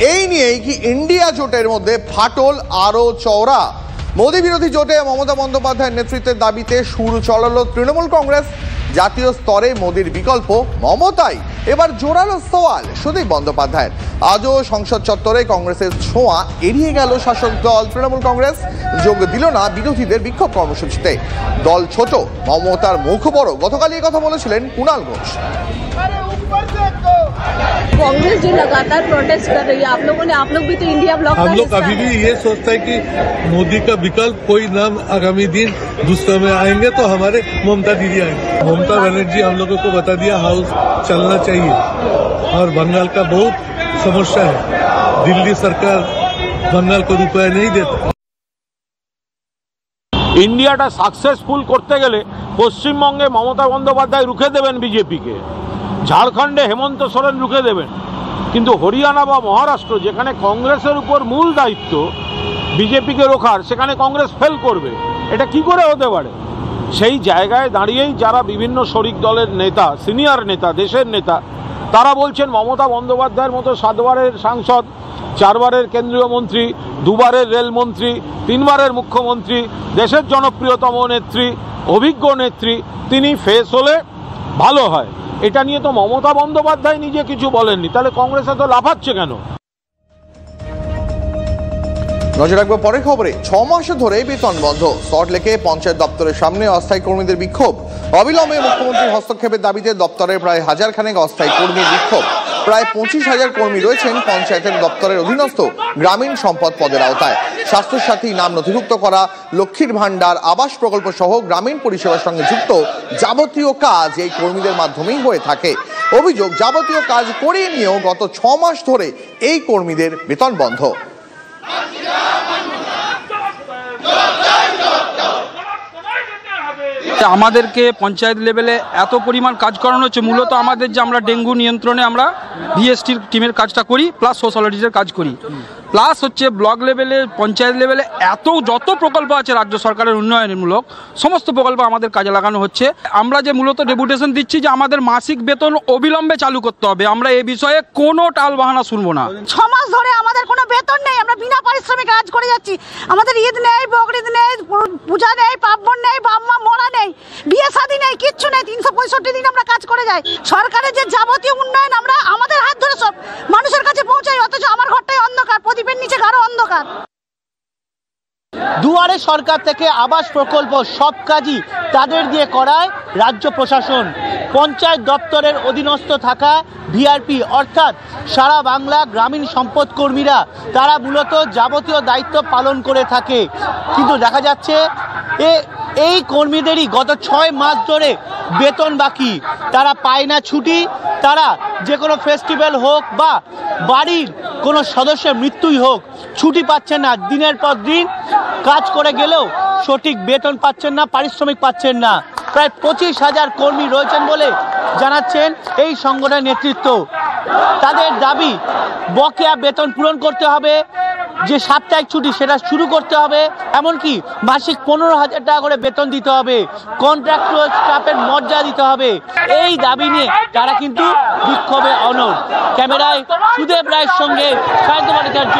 এই নিয়েই কি ইন্ডিয়া জোটের মধ্যে ফাটল আরো চওড়া? মোদী বিরোধী জোটে মমতা বন্দ্যোপাধ্যায়ের নেতৃত্বের দাবিতে সুর চড়ালো তৃণমূল কংগ্রেস। জাতীয় স্তরে মোদীর বিকল্প মমতাই এবার জোরালো সওয়াল সুদীপ বন্দ্যোপাধ্যায়ের। আজও সংসদ চত্বরে কংগ্রেসের ছোঁয়া এড়িয়ে গেল শাসক দল তৃণমূল কংগ্রেস, যোগ দিল না বিরোধীদের বিক্ষোভ কর্মসূচিতে। দল ছোট, মমতার মুখ বড়, গতকাল এই কথা বলেছিলেন কুণাল ঘোষ। कांग्रेस जो लगातार प्रोटेस्ट कर रही है, आप लोग भी तो इंडिया ब्लॉक हम लोग अभी भी ये सोचता है कि मोदी का विकल्प कोई नाम आगामी दिन दूसरे में आएंगे तो हमारे ममता दीदी आएंगे। ममता बनर्जी हम लोगों को बता दिया हाउस चलना चाहिए और बंगाल का बहुत समस्या है। दिल्ली सरकार बंगाल को रुपया नहीं देता। इंडियाटा सक्सेसफुल करते गेले पश्चिमबंगे ममता बंदोपाध्याय रुखे देवें बीजेपी के, झारखंडे हेमंत सोरेन रुखे देवें, किन्तु हरियाणा बा महाराष्ट्र जेखाने कांग्रेसेर ऊपर मूल दायित्व बीजेपी के रोखार सेखाने कांग्रेस फेल करबे, एटा कि करे होते पारे? सेई जायगाय दाड़िएई जारा विभिन्न शरीक दलेर नेता, सिनियर नेता, देशेर नेता तारा बोलछेन ममता बंदोपाध्यायेर मतो 7 बारेर सांसद, 4 बारेर केंद्रीय मंत्री, 2 बारेर रेलमंत्री, 3 बारेर मुख्यमंत्री, देशेर जनप्रियतम नेत्री, अभिज्ञ नेत्री तिनी फेस होले भालो हय। এটা নিয়ে তো মমতা বন্দ্যোপাধ্যায় নিজে কিছু বলেননি, তাহলে কংগ্রেস এত লাফাচ্ছে কেন? নজর রাখবো পরের খবরে। 6 মাস ধরে বেতন বন্ধ, সল্টলেকে পঞ্চায়েত দপ্তরের সামনে অস্থায়ী কর্মীদের বিক্ষোভ। অবিলম্বে মুখ্যমন্ত্রীর হস্তক্ষেপের দাবিতে দপ্তরের প্রায় 1000 খানেক অস্থায়ী কর্মীর বিক্ষোভ। প্রায় 25,000 কর্মী রয়েছেন পঞ্চায়েতের দপ্তরের অধীনস্থ গ্রামীণ সম্পদ পদের আওতায়। স্বাস্থ্যসাথী নাম নথিভুক্ত করা, লক্ষ্মীর ভান্ডার, আবাস প্রকল্প সহ গ্রামীণ পরিষেবার সঙ্গে যুক্ত যাবতীয় কাজ এই কর্মীদের মাধ্যমেই হয়ে থাকে। অভিযোগ, যাবতীয় কাজ করিয়ে নিয়েও গত 6 মাস ধরে এই কর্মীদের বেতন বন্ধ। আমাদেরকে পঞ্চায়েত লেভেলে এত পরিমাণ কাজ করানো হচ্ছে, মূলত আমাদের যে আমরা ডেঙ্গু নিয়ন্ত্রণে আমরা ভিএসটির টিমের কাজটা করি, প্লাস সোশ্যাল অডিটের কাজ করি, প্লাস হচ্ছে ব্লক লেভেলে পঞ্চায়েত লেভেলে যত প্রকল্প আছে রাজ্য সরকারের উন্নয়নমূলক সমস্ত প্রকল্প আমাদের কাজে লাগানো হচ্ছে। আমরা যে মূলত ডেপুটেশন দিচ্ছি যে আমাদের মাসিক বেতন অবিলম্বে চালু করতে হবে, আমরা এই বিষয়ে কোনো টাল বাহানা শুনবো না। 6 মাস ধরে আমাদের কোনো বেতন নেই, আমরা বিনা পারিশ্রমিকে কাজ করে যাচ্ছি। আমাদের ঈদ নেই, বকরিদ নেই, পূজা নেই, পার্বণ নেই, বাবা মরা নেই, বিয়ে শাদী নেই, কিচ্ছু নেই। 365 দিন আমরা কাজ করে যাই। সরকারের যে যাবতীয় উন্নয়ন আমরা আমাদের হাত ধরে সব মানুষের কাছে পৌঁছাই, অথচ আমার ঘরটাই অন্ধকার, প্রদীপের নিচে গাঢ় অন্ধকার। দুয়ারে সরকার থেকে আবাস প্রকল্প সব কাজই তাদের দিয়ে করায় রাজ্য প্রশাসন। পঞ্চায়েত দপ্তরের অধীনস্থ থাকা ভিআরপি অর্থাৎ সারা বাংলা গ্রামীণ সম্পদ কর্মীরা তারা মূলত যাবতীয় দায়িত্ব পালন করে থাকে। কিন্তু দেখা যাচ্ছে এই কর্মীদেরই গত 6 মাস ধরে বেতন বাকি, তারা পায় না ছুটি। তারা যে কোনো ফেস্টিভ্যাল হোক বা বাড়ির কোনো সদস্যের মৃত্যুই হোক, ছুটি পাচ্ছেন না। দিনের পর দিন কাজ করে গেলেও সঠিক বেতন পাচ্ছেন না, পারিশ্রমিক পাচ্ছেন না। প্রায় 25,000 কর্মী রয়েছেন বলে জানাচ্ছেন এই সংগঠনের নেতৃত্ব। তাদের দাবি বকেয়া বেতন পূরণ করতে হবে, যে সাপ্তাহিক ছুটি সেটা শুরু করতে হবে, এমনকি মাসিক 15,000 টাকা করে বেতন দিতে হবে, কন্ট্রাক্টুয়াল স্টাফের মর্যাদা দিতে হবে। এই দাবি নিয়ে তারা কিন্তু বিক্ষোভে অনড়। ক্যামেরায় সুদেব রায়ের সঙ্গে সাহিত্য ভট্টাচার্য,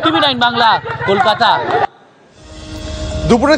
টিভি9 বাংলা, কলকাতা। দুপুরে